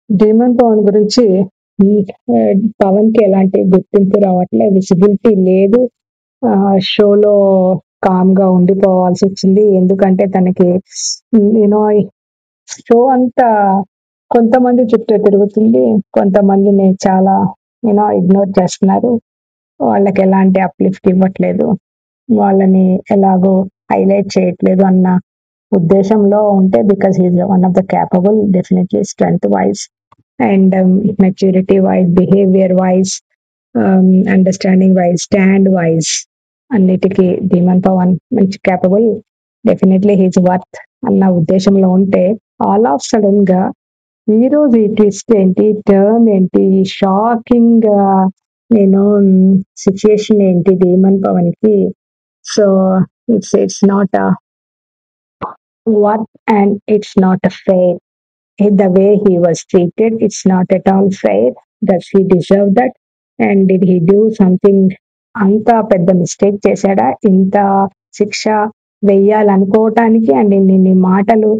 Demon Pawan గురించి ఈ, పవన్ కి ఎలాంటి గుర్తింపు రావట్లే, విజిబిలిటీ లేదు. షోలో కామ్ గా ఉండిపోవాల్సి వచ్చింది. ఎందుకంటే తనకి యూనో షో అంతా కొంతమంది చుట్టూ తిరుగుతుంది, కొంతమందిని చాలా ఇగ్నోర్ చేస్తున్నారు. వాళ్ళకి ఎలాంటి అప్లిఫ్ట్ ఇవ్వట్లేదు, వాళ్ళని ఎలాగో హైలైట్ చేయట్లేదు అన్న ఉద్దేశంలో ఉంటే, because he's one of the capable, definitely strength wise and maturity wise, behaviour wise, understanding wise, stand wise, అన్నిటికీ ధీమన్ పవన్ మంచి క్యాపబుల్, డెఫినెట్లీ హీజ్ వర్త్ అన్న ఉద్దేశంలో ఉంటే, ఆల్ ఆఫ్ సడన్ గా ఈ రోజు ఈ ట్విస్ట్ ఏంటి, టర్న్ ఏంటి, షాకింగ్ నేను సిచ్యుయేషన్ ఏంటి ధీమన్ పవన్ కి. So it's not a worth and it's not a fair. The way he was treated, it's not at all fair. Does he deserve that? And did he do something? అంత పెద్ద mistake చేశాడా ఇంత శిక్ష వెయ్యాలనుకోవటానికి, and ఇన్ని మాటలు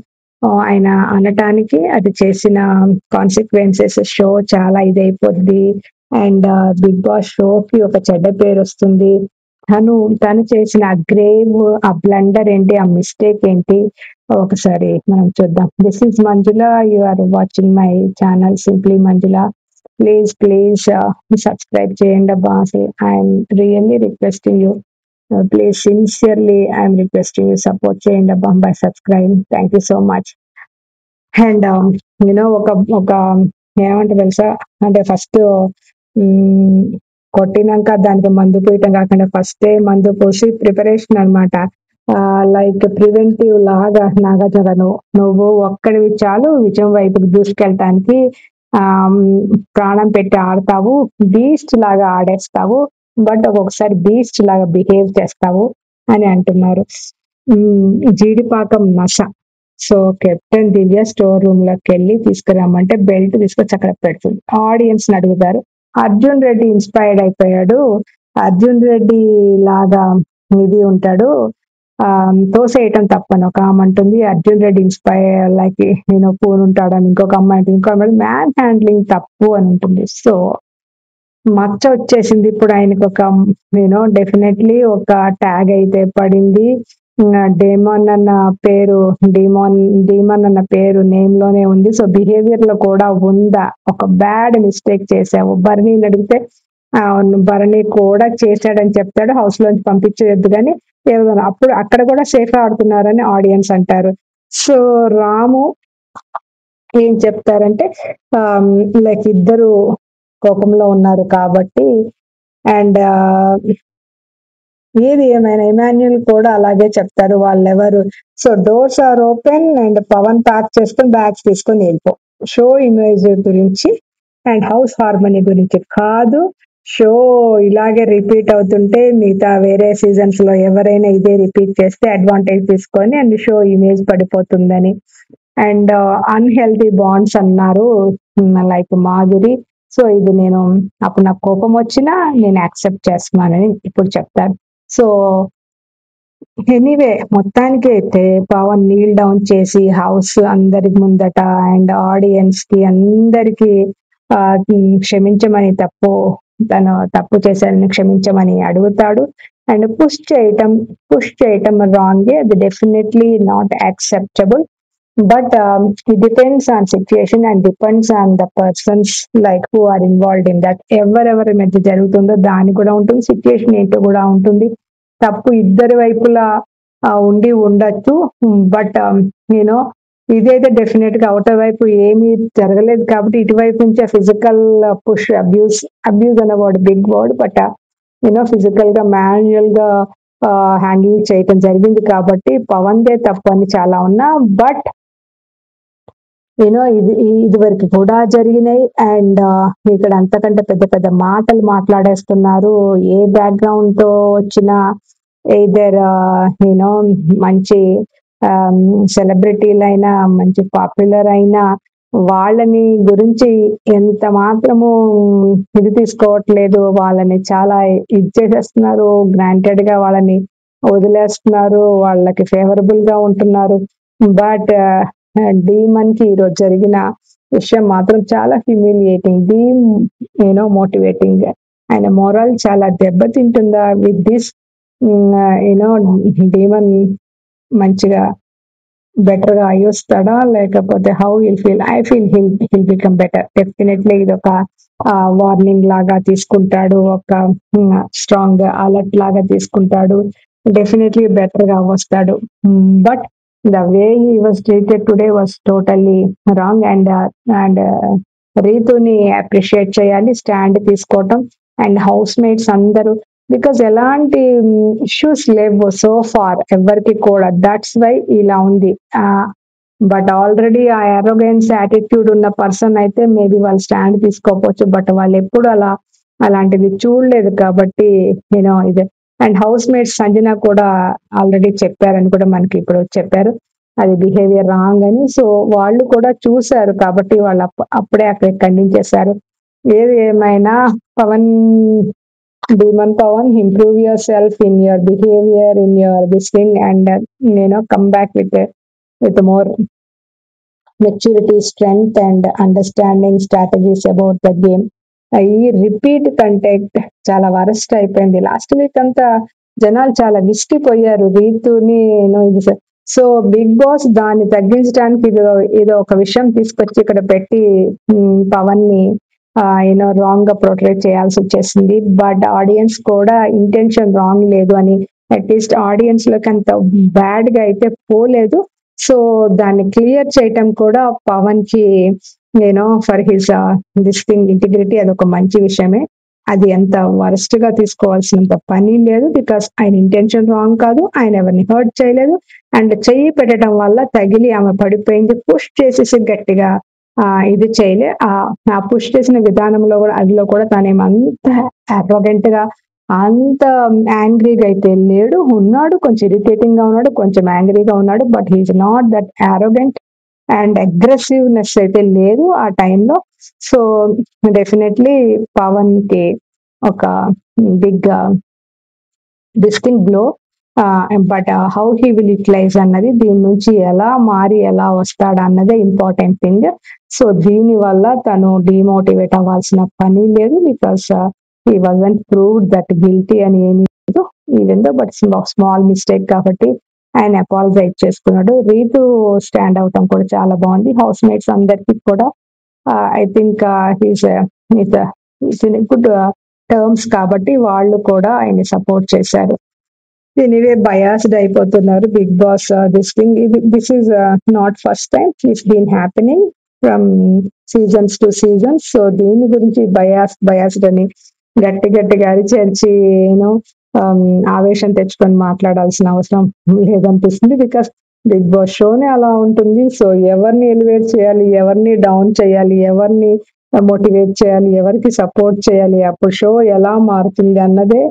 ఆయన అనటానికి? అది చేసిన కాన్సిక్వెన్సెస్, షో చాలా ఇదైపోద్ది అండ్ బిగ్ బాస్ షోకి ఒక చెడ్డ పేరు వస్తుంది. తను చేసిన ఆ గ్రేవ్, ఆ బ్లండర్ ఏంటి, ఆ మిస్టేక్ ఏంటి, ఒకసారి మనం చూద్దాం. This is Manjula, you are watching my channel simply Manjula. Please subscribe చేయండి అబ్బా. I'm really requesting you, please sincerely I'm requesting you, support చేయండి అబ్బా by subscribe. Thank you so much. And ఒక ఒక ఏమంటే తెలుసా, అంటే ఫస్ట్ కొట్టినాక దానికి మందు పోయటం కాకుండా ఫస్ట్ మందు పోసి ప్రిపరేషన్ అనమాట. లైక్ ప్రివెంటివ్ లాగా, నాగార్జున నువ్వు ఒక్కడివి చాలు విజయం వైపుకి దూసుకెళ్ళటానికి, ప్రాణం పెట్టి ఆడతావు, బీస్ట్ లాగా ఆడేస్తావు, బట్ ఒక్కొక్కసారి బీస్ట్ లాగా బిహేవ్ చేస్తావు అని అంటున్నారు. జీడిపాకం నశ. సో కెప్టెన్ దివ్య స్టోర్ రూమ్ లోకి వెళ్ళి తీసుకురామంటే బెల్ట్ తీసుకొచ్చి అక్కడ పెడుతుంది. ఆడియన్స్ అడుగుతారు, అర్జున్ రెడ్డి ఇన్స్పైర్డ్ అయిపోయాడు, అర్జున్ రెడ్డి లాగా ఇది ఉంటాడు, తోసేయటం తప్పని ఒక ఆమె అంటుంది. అర్జున్ రెడ్డి ఇన్స్పైర్ లైక్ నేను పూన్ ఉంటాడని ఇంకొక అమ్మాయి అంటుంది. ఇంకో అమ్మాయి మ్యాన్ హ్యాండ్లింగ్ తప్పు అని ఉంటుంది. సో మచ్చ వచ్చేసింది ఇప్పుడు ఆయనకు. ఒక డెఫినెట్లీ ఒక ట్యాగ్ అయితే పడింది. డేమన్ అన్న పేరు, డీమన్ అన్న పేరు నేమ్ లోనే ఉంది. సో బిహేవియర్ లో కూడా ఉందా, ఒక బ్యాడ్ మిస్టేక్ చేసావు. బర్నీని అడిగితే భరణి కూడా చేశాడని చెప్తాడు, హౌస్ లోంచి పంపించలేదు కానీ ఏదైనా అప్పుడు అక్కడ కూడా సేఫ్ ఆడుతున్నారని ఆడియన్స్ అంటారు. సో రాము ఏం చెప్తారంటే, లైక్ ఇద్దరు కోపంలో ఉన్నారు కాబట్టి, అండ్ ఏది ఏమైనా ఇమాన్యుల్ కూడా అలాగే చెప్తారు, వాళ్ళెవరు. So doors are open and Pavan pack చేసుకొని బ్యాగ్స్ తీసుకొని వెళ్ళిపో. షో ఇమేజ్ గురించి అండ్ హౌస్ హార్మనీ గురించి కాదు. షో ఇలాగే రిపీట్ అవుతుంటే మిగతా వేరే సీజన్స్ లో ఎవరైనా ఇదే రిపీట్ చేస్తే అడ్వాంటేజ్ తీసుకొని అండ్ షో ఇమేజ్ పడిపోతుందని, అండ్ అన్హెల్తీ బాండ్స్ అన్నారు లైక్ మాధురి. సో ఇది నేను అప్పుడు నాకు కోపం వచ్చినా నేను యాక్సెప్ట్ చేస్తున్నానని ఇప్పుడు చెప్తాను. సో ఎనీవే మొత్తానికి అయితే పవన్ నీల్ డౌన్ చేసి హౌస్ అందరి ముందట అండ్ ఆడియన్స్ కి అందరికి క్షమించమని, తను తప్పు చేశారని క్షమించమని అడుగుతాడు. అండ్ పుష్ చేయటం రాంగ్, అది definitely not acceptable. But it depends on situation and depends on the persons like who are involved in that. ఎవరెవరి మధ్య జరుగుతుందో దాని కూడా ఉంటుంది, సిచ్యుయేషన్ ఏంటో కూడా ఉంటుంది. తప్పు ఇద్దరి వైపులా ఉండి ఉండొచ్చు. బట్ ఇదైతే డెఫినెట్ గా అవతల వైపు ఏమీ జరగలేదు కాబట్టి ఇటువైపు నుంచే ఫిజికల్ పుష్, అబ్యూజ్ అనే word big word, but physical గా మాన్యువల్ గా హ్యాండిల్ చేయటం జరిగింది కాబట్టి పవన్దే తప్పు అని చాలా ఉన్నా. బట్ ఇది వరకు కూడా జరిగినాయి. అండ్ ఇక్కడ అంతకంటే పెద్ద పెద్ద మాటలు మాట్లాడేస్తున్నారు. ఏ బ్యాక్గ్రౌండ్ తో వచ్చినా ఎయిదర్ మంచి సెలబ్రిటీలైనా, మంచి పాపులర్ అయినా, వాళ్ళని గురించి ఎంత మాత్రము ఇది తీసుకోవట్లేదు, వాళ్ళని చాలా ఇది చేసేస్తున్నారు, గ్రాంటెడ్ గా వాళ్ళని వదిలేస్తున్నారు, వాళ్ళకి ఫేవరబుల్ గా ఉంటున్నారు. బట్ డీమన్ కి ఈరోజు జరిగిన విషయం మాత్రం చాలా హ్యూమిలియేటింగ్, మోటివేటింగ్. ఆయన మోరల్ చాలా దెబ్బతింటుందా విత్ దిస్? యూనో డీమన్ మంచిగా బెటర్ గా అయ్యొస్తాడా, లేకపోతే how will feel? I feel hill become better definitely. ఇది ఒక వార్నింగ్ లాగా తీసుకుంటాడు, ఒక స్ట్రాంగ్ అలర్ట్ లాగా తీసుకుంటాడు, డెఫినెట్లీ బెటర్ గా వస్తాడు. But the way he was treated today was totally wrong. And రీతుని అప్రిషియేట్ చేయాలి, స్టాండ్ తీసుకోవటం. అండ్ హౌస్ మేట్స్ అందరూ, బికాజ్ ఎలాంటి ఇష్యూస్ లేవు సో ఫార్ ఎవరికి కూడా, దట్స్ వై ఇలా ఉంది. బట్ ఆల్రెడీ ఆ అరోగెన్స్ యాటిట్యూడ్ ఉన్న పర్సన్ అయితే మేబీ వాళ్ళు స్టాండ్ తీసుకోకపోవచ్చు, బట్ వాళ్ళు ఎప్పుడు అలాంటిది చూడలేదు కాబట్టి ఇది. అండ్ హౌస్ మేట్స్ సంజన కూడా ఆల్రెడీ చెప్పారని కూడా మనకి ఇప్పుడు చెప్పారు, అది బిహేవియర్ రాంగ్ అని. సో వాళ్ళు కూడా చూశారు కాబట్టి వాళ్ళు అప్పుడే అక్కడ ఖండించేశారు. ఏది ఏమైనా Pawan, Demon Pawan, improve yourself in your behavior, in your this thing, and come back with more maturity, strength, and understanding strategies about the game. ఈ రిపీట్ కంటెక్ట్ చాలా వరస్ట్ అయిపోయింది. లాస్ట్ వీక్ అంతా జనాలు చాలా విసిగిపోయారు రీతుని. సో బిగ్ బాస్ దాన్ని తగ్గించడానికి ఇది ఒక విషయం తీసుకొచ్చి ఇక్కడ పెట్టి పవన్ ని రాంగ్ గా ప్రొట్రేట్ చేయాల్సి వచ్చేసింది. బట్ ఆడియన్స్ కూడా ఇంటెన్షన్ రాంగ్ లేదు అని, అట్లీస్ట్ ఆడియన్స్ లోకి అంత బ్యాడ్ గా అయితే పోలేదు. సో దాన్ని క్లియర్ చేయటం కూడా పవన్ కి for his this thing integrity అదొక మంచి విషయమే. అది ఎంత వరస్ట్ గా తీసుకోవాల్సినంత పని లేదు, బికాస్ ఆయన ఇంటెన్షన్ రాంగ్ కాదు, ఆయన ఎవరిని హర్ట్ చేయలేదు. అండ్ చెయ్యి పెట్టడం వల్ల తగిలి ఆమె పడిపోయింది, పుష్ చేసేసి గట్టిగా ఇది చేయలే. ఆ పుష్ చేసిన విధానంలో కూడా అందులో కూడా తనేమంత అరోగెంట్ గా అంత యాంగ్రీగా అయితే లేడు, ఉన్నాడు కొంచెం ఇరిటేటింగ్ గా ఉన్నాడు, కొంచెం యాంగ్రీగా ఉన్నాడు, but he's not that arrogant and aggressiveness అయితే లేదు ఆ టైంలో. సో డెఫినెట్లీ పవన్ కి ఒక big distinct blow. But how he will utilize అన్నది, దీని నుంచి ఎలా మారి ఎలా వస్తాడు అన్నదే ఇంపార్టెంట్ థింగ్. సో దీని వల్ల తను డిమోటివేట్ అవ్వాల్సిన పని లేదు, because he wasn't proved that guilty అని ఏమీ లేదు, even though but small mistake కాబట్టి ఆయన అపాలజైజ్ చేసుకున్నాడు. రీతు స్టాండ్ అవటం కూడా చాలా బాగుంది. హౌస్ మేట్స్ అందరికి కూడా ఐ థింక్ గుడ్ టర్మ్స్ కాబట్టి వాళ్ళు కూడా ఆయన సపోర్ట్ చేశారు. ఎనీవే బయాస్డ్ అయిపోతున్నారు Bigg Boss this thing. This is not first time, it's been happening from seasons to seasons. So దీని గురించి బయాస్డ్ అని గట్టిగా అరిచి ఆవేశం తెచ్చుకొని మాట్లాడాల్సిన అవసరం లేదనిపిస్తుంది, బికాస్ బిగ్ బాస్ షోనే అలా ఉంటుంది. సో ఎవరిని ఎలివేట్ చేయాలి, ఎవరిని డౌన్ చేయాలి, ఎవరిని మోటివేట్ చేయాలి, ఎవరికి సపోర్ట్ చేయాలి, అప్పుడు షో ఎలా మారుతుంది అన్నదే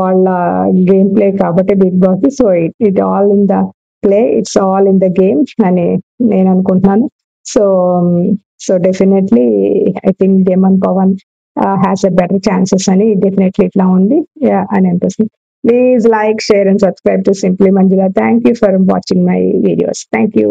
వాళ్ళ గేమ్ ప్లే కాబట్టి Bigg Boss. So it all in the play, it's all in the game అని నేను అనుకుంటున్నాను. So definitely I think demon Pavan has a better chances అని డెఫినెట్లీ ఇట్లా ఉంది అని అనిపిస్తుంది. Please like, share and subscribe to simply Manjula. Thank you for watching my videos. Thank you.